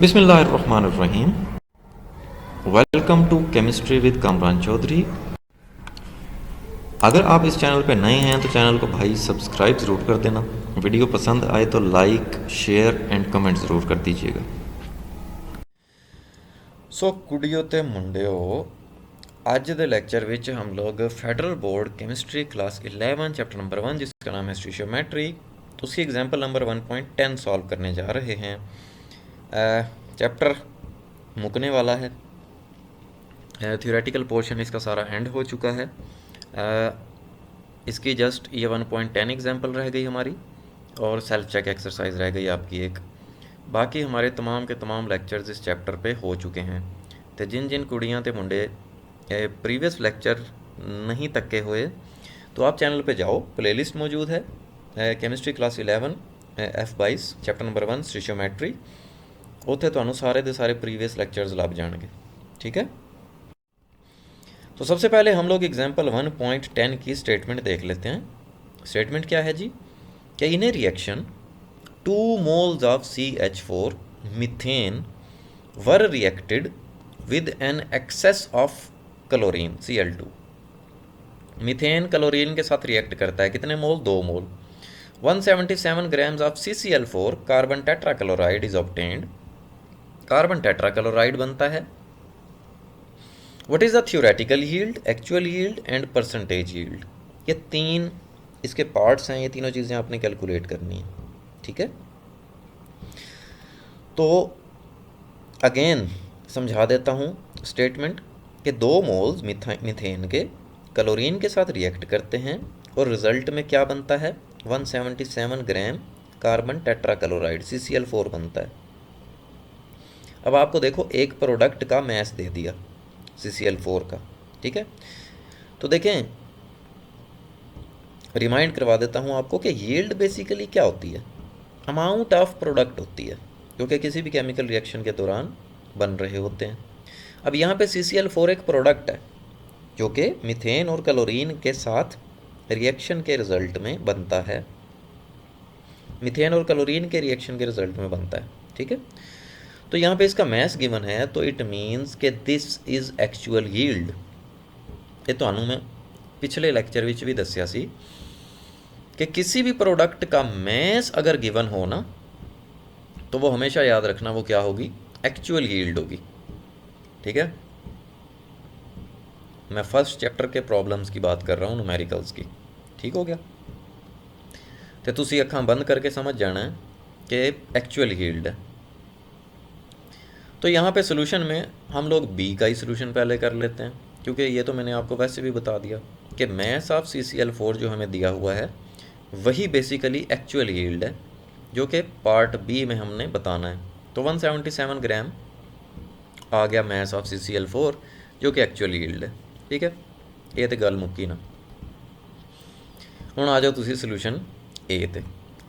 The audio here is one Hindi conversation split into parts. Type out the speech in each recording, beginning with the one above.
बिस्मिल्लाहिर्रहमानिर्रहीम। Welcome to chemistry with Kamran Chaudhary. अगर आप इस चैनल पर नए हैं तो चैनल को भाई सब्सक्राइब ज़रूर कर देना। वीडियो पसंद आए तो लाइक शेयर एंड कमेंट ज़रूर कर दीजिएगा। सो कुड़ियों ते मुंडियो, अज दे लेक्चर विच हम लोग federal board chemistry class 11 chapter number 1 जिसका नाम है स्टीशियोमेट्री, तो उसी एग्जाम्पल नंबर 1.10 सॉल्व करने जा रहे हैं। चैप्टर मुकने वाला है, थ्योरेटिकल पोर्शन इसका सारा एंड हो चुका है। इसकी जस्ट ये 1.10 एग्जाम्पल रह गई हमारी और सेल्फ चेक एक्सरसाइज रह गई आपकी एक। बाकी हमारे तमाम के तमाम लेक्चर्स इस चैप्टर पे हो चुके हैं। तो जिन जिन कुड़ियाँ ते मुंडे प्रीवियस लेक्चर नहीं तक्के हुए तो आप चैनल पे जाओ, प्लेलिस्ट मौजूद है chemistry class 11 F22 chapter number 1 स्टीशियोमेट्री। उत्थे तुहानू सारे दे सारे प्रीवियस लेक्चर्स लभ जाएंगे। ठीक है, तो सबसे पहले हम लोग एग्जाम्पल 1.10 की स्टेटमेंट देख लेते हैं। स्टेटमेंट क्या है जी कि in a reaction 2 moles of CH4 methane were reacted with an excess of chlorine Cl2। Methane chlorine के साथ रिएक्ट करता है, कितने mole? 2 mole. 177 grams of CCl4 carbon tetrachloride is obtained. Carbon tetrachloride बनता है। What is the theoretical yield, actual yield and percentage yield. ये तीन इसके पार्ट्स हैं, ये तीनों चीज़ें आपने कैलकुलेट करनी है। ठीक है, तो अगेन समझा देता हूँ स्टेटमेंट कि 2 मोल्स मीथेन के क्लोरीन के साथ रिएक्ट करते हैं और रिजल्ट में क्या बनता है? 177 ग्राम कार्बन टेट्राक्लोराइड CCl4 बनता है। अब आपको देखो एक प्रोडक्ट का मैस दे दिया CCl4 का। ठीक है, तो देखें रिमाइंड करवा देता हूँ आपको कि यील्ड बेसिकली क्या होती है? अमाउंट ऑफ प्रोडक्ट होती है जो कि किसी भी केमिकल रिएक्शन के दौरान बन रहे होते हैं। अब यहाँ पे CCl4 एक प्रोडक्ट है जो कि मीथेन और क्लोरीन के साथ रिएक्शन के रिजल्ट में बनता है। मीथेन और क्लोरीन के रिएक्शन के रिजल्ट में बनता है। ठीक है, तो यहाँ पे इसका मैस गिवन है, तो इट मीन्स कि दिस इज़ एक्चुअल यील्ड। ये तो मैं पिछले लेक्चर विच भी दस्या सी कि किसी भी प्रोडक्ट का मैस अगर गिवन हो ना तो वो हमेशा याद रखना वो क्या होगी? एक्चुअल यील्ड होगी। ठीक है, मैं फर्स्ट चैप्टर के प्रॉब्लम्स की बात कर रहा हूँ, न्यूमेरिकल्स की। ठीक हो गया, तो तुसी अखां बंद करके समझ जाना है कि एक्चुअल यील्ड है। तो यहाँ पे सोल्यूशन में हम लोग बी का ही सोल्यूशन पहले कर लेते हैं, क्योंकि ये तो मैंने आपको वैसे भी बता दिया कि मैस ऑफ CCl4 जो हमें दिया हुआ है वही बेसिकली एक्चुअल यील्ड है, जो कि पार्ट बी में हमने बताना है। तो 177 ग्राम आ गया मैस ऑफ CCl4 जो कि एक्चुअल यील्ड है। ठीक है, ये तो गल मुक्की ना। हुण आ जाओ तुसी सोल्यूशन ए ते।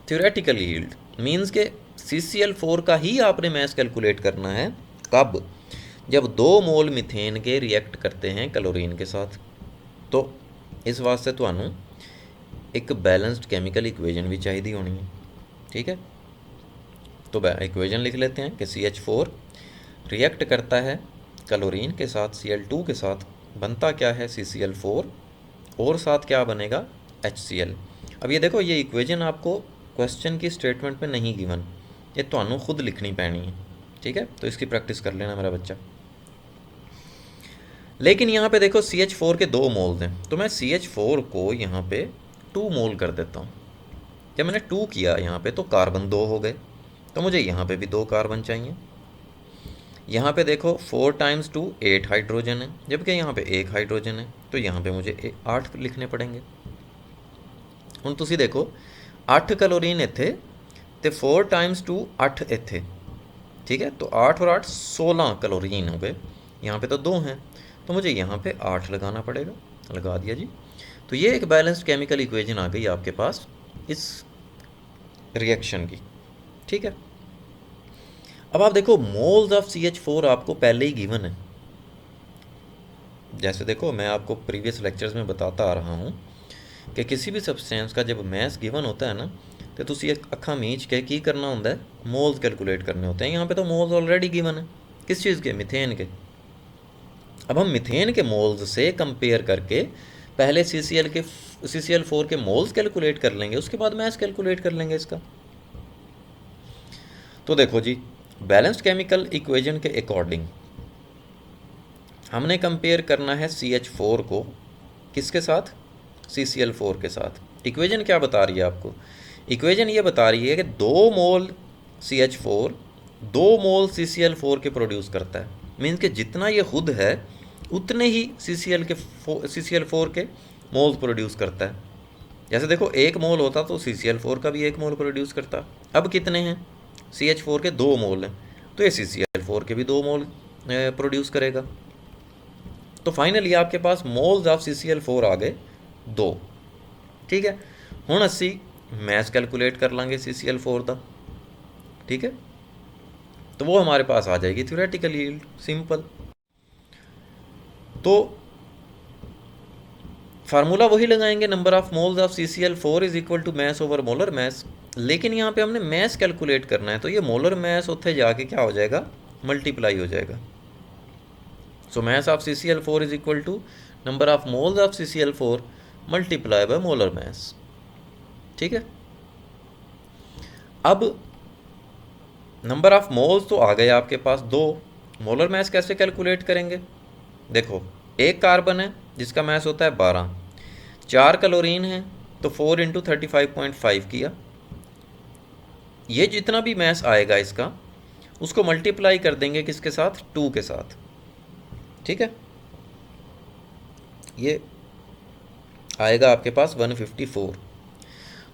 थ्योरेटिकल यील्ड मीन्स के CCl4 का ही आपने मैस कैलकुलेट करना है। कब? जब 2 मोल मीथेन के रिएक्ट करते हैं क्लोरीन के साथ। तो इस वास्ते तुहानू एक बैलेंस्ड केमिकल इक्वेजन भी चाहिए होनी है। ठीक है, तो इक्वेजन लिख लेते हैं कि CH4 रिएक्ट करता है क्लोरीन के साथ Cl2 के साथ, बनता क्या है? CCl4 और साथ क्या बनेगा? HCl। अब ये देखो, ये इक्वेजन आपको क्वेश्चन की स्टेटमेंट में नहीं गिवन, ये तो खुद लिखनी पैनी है। ठीक है, तो इसकी प्रैक्टिस कर लेना मेरा बच्चा। लेकिन यहाँ पे देखो CH4 के 2 मोल्स हैं, तो मैं CH4 को यहाँ पे 2 मोल कर देता हूँ। जब मैंने 2 किया यहाँ पे तो कार्बन 2 हो गए, तो मुझे यहाँ पे भी 2 कार्बन चाहिए। यहाँ पे देखो 4 टाइम्स 2 8 हाइड्रोजन है, जबकि यहाँ पे 1 हाइड्रोजन है, तो यहाँ पे मुझे 8 लिखने पड़ेंगे। हुण तुसी देखो 8 क्लोरीन इत्थे ते 4 टाइम्स 2 8 इत्थे। ठीक है, तो 8 और 8 16 क्लोरीन हो गए। यहाँ पे तो 2 हैं, तो मुझे यहाँ पे 8 लगाना पड़ेगा। लगा दिया जी। तो ये एक बैलेंस्ड केमिकल इक्वेशन आ गई आपके पास इस रिएक्शन की। ठीक है, अब आप देखो मोल्स ऑफ CH4 आपको पहले ही गिवन है। जैसे देखो मैं आपको प्रीवियस लेक्चर्स में बताता आ रहा हूँ कि किसी भी सब्सटेंस का जब मैस गिवन होता है ना, तो तुसी एक अखा मीच के की करना होंदा है, मोल्स कैलकुलेट करने होते हैं। यहाँ पे तो मोल्स ऑलरेडी गिवन है, किस चीज़ के, मीथेन के। अब हम मीथेन के मोल्स से कंपेयर करके पहले CCl4 के मोल्स कैलकुलेट कर लेंगे, उसके बाद मैस कैलकुलेट कर लेंगे इसका। तो देखो जी, बैलेंस्ड केमिकल इक्वेशन के अकॉर्डिंग हमने कंपेयर करना है CH4 को किसके साथ, CCl4 के साथ। इक्वेशन क्या बता रही है आपको, इक्वेशन ये बता रही है कि 2 मोल CH4 2 मोल CCl4 के प्रोड्यूस करता है। मीन्स कि जितना ये खुद है उतने ही CCl4 के मोल्स प्रोड्यूस करता है। जैसे देखो 1 मोल होता तो CCl4 का भी 1 मोल प्रोड्यूस करता। अब कितने हैं, CH4 के 2 मोल हैं, तो ये CCl4 के भी 2 मोल प्रोड्यूस करेगा। तो फाइनली आपके पास मोल्स ऑफ CCl4 आ गए 2। ठीक है, हुण असी मैस कैलकुलेट कर लांगे CCl4 का। ठीक है, तो वो हमारे पास आ जाएगी थ्योरेटिकल यील्ड, सिंपल। तो फार्मूला वही लगाएंगे, number of moles of CCl4 is equal to mass over molar mass. लेकिन यहाँ पे हमने मैस कैलकुलेट करना है, तो ये मोलर मैस उत्थे जाके क्या हो जाएगा, मल्टीप्लाई हो जाएगा। So mass of CCl4 is equal to number of moles of CCl4 multiply by molar mass. ठीक है, अब नंबर ऑफ मोल्स तो आ गए आपके पास 2, मोलर मैस कैसे कैलकुलेट करेंगे। देखो 1 कार्बन है जिसका मैस होता है 12, 4 क्लोरीन है तो 4 × 35.5 किया। ये जितना भी मैस आएगा इसका, उसको मल्टीप्लाई कर देंगे किसके साथ, 2 के साथ। ठीक है, ये आएगा आपके पास 154।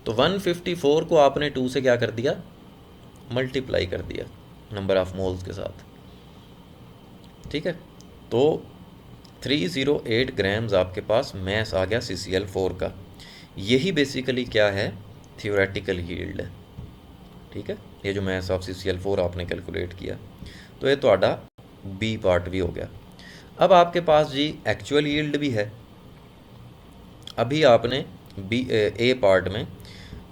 तो 154 को आपने 2 से क्या कर दिया, मल्टीप्लाई कर दिया नंबर ऑफ मोल्स के साथ। ठीक है, तो 308 ग्राम्स आपके पास मैस आ गया CCl4 का। यही बेसिकली क्या है, थ्योरेटिकल यील्ड है। ठीक है, ये जो मैस ऑफ CCl4 आपने कैलकुलेट किया, तो ये ਤੁਹਾਡਾ बी पार्ट भी हो गया। अब आपके पास जी एक्चुअल यील्ड भी है। अभी आपने ए पार्ट में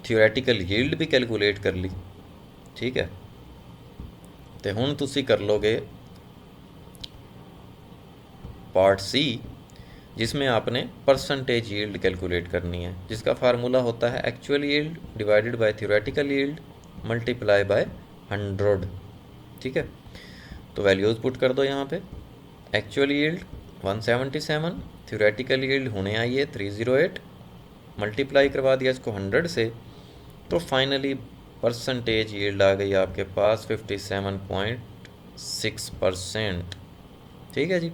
थ्योरेटिकल यील्ड भी कैलकुलेट कर ली। ठीक है, तो हुण तुसी कर लोगे पार्ट C, जिसमें आपने परसेंटेज यील्ड कैलकुलेट करनी है, जिसका फार्मूला होता है actual yield divided by theoretical yield multiply by 100। ठीक है, तो वैल्यूज़ पुट कर दो यहाँ पे। एक्चुअल यील्ड 177, थ्योरेटिकल यील्ड होने आई है 308, मल्टीप्लाई करवा दिया इसको 100 से, तो फाइनली परसेंटेज यील्ड आ गई आपके पास 57.6%। ठीक है जी,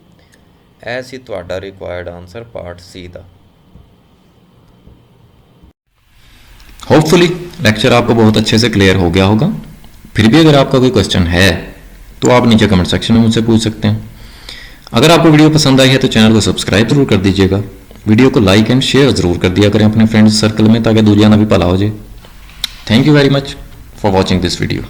ऐसी ਤੁਹਾਡਾ रिक्वायर्ड आंसर पार्ट C था। होपफुली लेक्चर आपको बहुत अच्छे से क्लियर हो गया होगा। फिर भी अगर आपका कोई क्वेश्चन है तो आप नीचे कमेंट सेक्शन में मुझसे पूछ सकते हैं। अगर आपको वीडियो पसंद आई है तो चैनल को सब्सक्राइब जरूर कर दीजिएगा, वीडियो को लाइक एंड शेयर जरूर कर दिया करें अपने फ्रेंड्स सर्कल में, ताकि दूसरियां ना भी भला हो जाए। Thank you very much for watching this video.